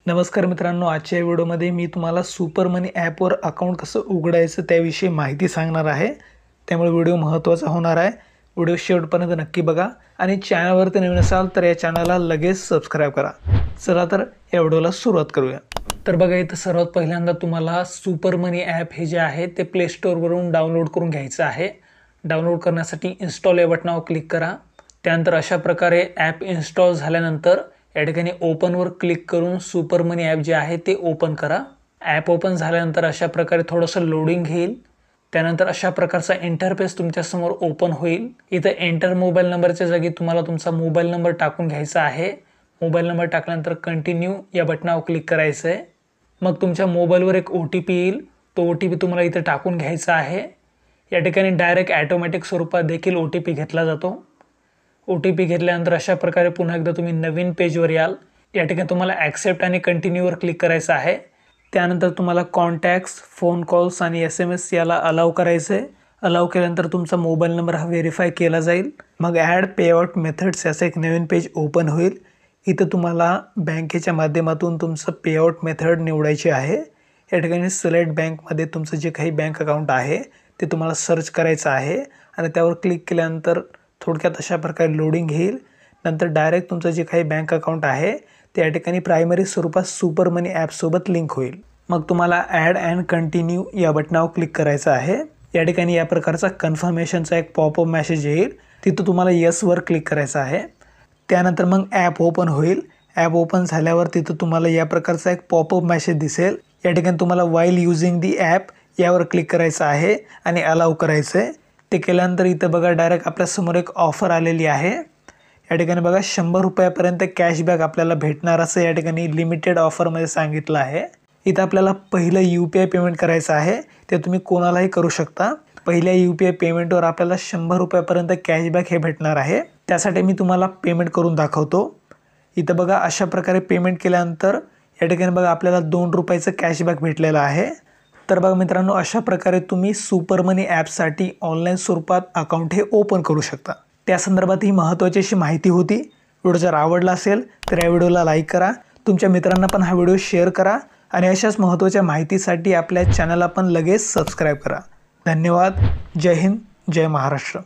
नमस्कार मित्रांनो, आजच्या व्हिडिओमध्ये मी तुम्हाला सुपर मनी ॲपवर अकाउंट कसं उघडायचं त्याविषयी माहिती सांगणार आहे। त्यामुळे व्हिडिओ महत्त्वाचा होणार आहे। व्हिडिओ शेवटपर्यंत नक्की बघा आणि चॅनलवरती नवीन असाल तर या चॅनलला लगेच सबस्क्राइब करा। चला तर या व्हिडिओला सुरुवात करूया। तर बघा, इथं सर्वात पहिल्यांदा तुम्हाला सुपर मनी ॲप हे जे आहे ते प्ले स्टोअरवरून डाउनलोड करून घ्यायचं आहे। डाउनलोड करण्यासाठी इन्स्टॉल या बटनावर क्लिक करा। त्यानंतर अशा प्रकारे ॲप इन्स्टॉल झाल्यानंतर या ठिकाणी ओपनवर क्लिक करून सुपर मनी ॲप जे आहे ते ओपन करा। ॲप ओपन झाल्यानंतर अशा प्रकारे थोडंसं लोडिंग घेईल। त्यानंतर अशा प्रकारचा इंटरफेस तुमच्या समोर ओपन होईल। इथं एंटर मोबाईल नंबरच्या जागी तुम्हाला तुमचा मोबाईल नंबर टाकून घ्यायचा आहे। मोबाईल नंबर टाकल्यानंतर कंटिन्यू या बटनावर क्लिक करायचं आहे। मग तुमच्या मोबाईलवर एक OTP येईल, तो OTP तुम्हाला इथं टाकून घ्यायचा आहे। या ठिकाणी डायरेक्ट ऑटोमॅटिक स्वरूपात देखील OTP घेतला जातो। OTP घेतल्यानंतर अशा प्रकारे पुन्हा एकदा तुम्ही नवीन पेजवर याल। या ठिकाणी तुम्हाला ॲक्सेप्ट आणि कंटिन्यूवर क्लिक करायचं आहे। त्यानंतर तुम्हाला कॉन्टॅक्ट्स, फोन कॉल्स आणि SMS याला अलाउ करायचं आहे। अलाउ केल्यानंतर तुमचा मोबाईल नंबर हा व्हेरीफाय केला जाईल। मग ॲड पेआउट मेथड्स याचं एक नवीन पेज ओपन होईल। इथं तुम्हाला बँकेच्या माध्यमातून तुमचं पेआउट मेथड निवडायची आहे। या ठिकाणी सिलेक्ट बँकमध्ये तुमचं जे काही बँक अकाउंट आहे ते तुम्हाला सर्च करायचं आहे आणि त्यावर क्लिक केल्यानंतर थोडक्यात अशा प्रकारे लोडिंग घेईल। नंतर डायरेक्ट तुमचं जे काही बँक अकाउंट आहे ते या ठिकाणी प्रायमरी स्वरूपात सुपर मनी ॲपसोबत लिंक होईल। मग तुम्हाला ॲड अँड कंटिन्यू या बटनावर क्लिक करायचं आहे। या ठिकाणी या प्रकारचा कन्फर्मेशनचा एक पॉपअप मेसेज येईल, तिथं तुम्हाला येसवर क्लिक करायचं आहे। त्यानंतर मग ॲप ओपन होईल। ॲप ओपन झाल्यावर तिथं तुम्हाला या प्रकारचा एक पॉपअप मेसेज दिसेल। या ठिकाणी तुम्हाला वाईल युजिंग दी ॲप यावर क्लिक करायचं आहे आणि अलाउ करायचं आहे। ते केल्यानंतर इथं बघा डायरेक्ट आपल्यासमोर एक ऑफर आलेली आहे। या ठिकाणी बघा 100 रुपयापर्यंत कॅशबॅक आपल्याला भेटणार असं या ठिकाणी लिमिटेड ऑफरमध्ये सांगितलं आहे। इथं आपल्याला पहिलं UPI पेमेंट करायचं आहे, ते तुम्ही कोणालाही करू शकता। पहिल्या UPI पेमेंटवर आपल्याला 100 रुपयापर्यंत कॅशबॅक हे भेटणार आहे। त्यासाठी मी तुम्हाला पेमेंट करून दाखवतो। इथं बघा अशा प्रकारे पेमेंट केल्यानंतर या ठिकाणी बघा आपल्याला 2 रुपयाचं कॅशबॅक भेटलेलं आहे। तर बघा मित्रांनो, अशा प्रकारे तुम्ही सुपर मनी ॲपसाठी ऑनलाईन स्वरूपात अकाउंट हे ओपन करू शकता। त्या संदर्भात ही महत्त्वाची अशी माहिती होती। व्हिडिओ जर आवडला असेल तर या व्हिडिओला लाईक करा, तुमच्या मित्रांना पण हा व्हिडिओ शेअर करा आणि अशाच महत्त्वाच्या माहितीसाठी आपल्या चॅनलला पण लगेच सबस्क्राइब करा। धन्यवाद। जय हिंद, जय महाराष्ट्र।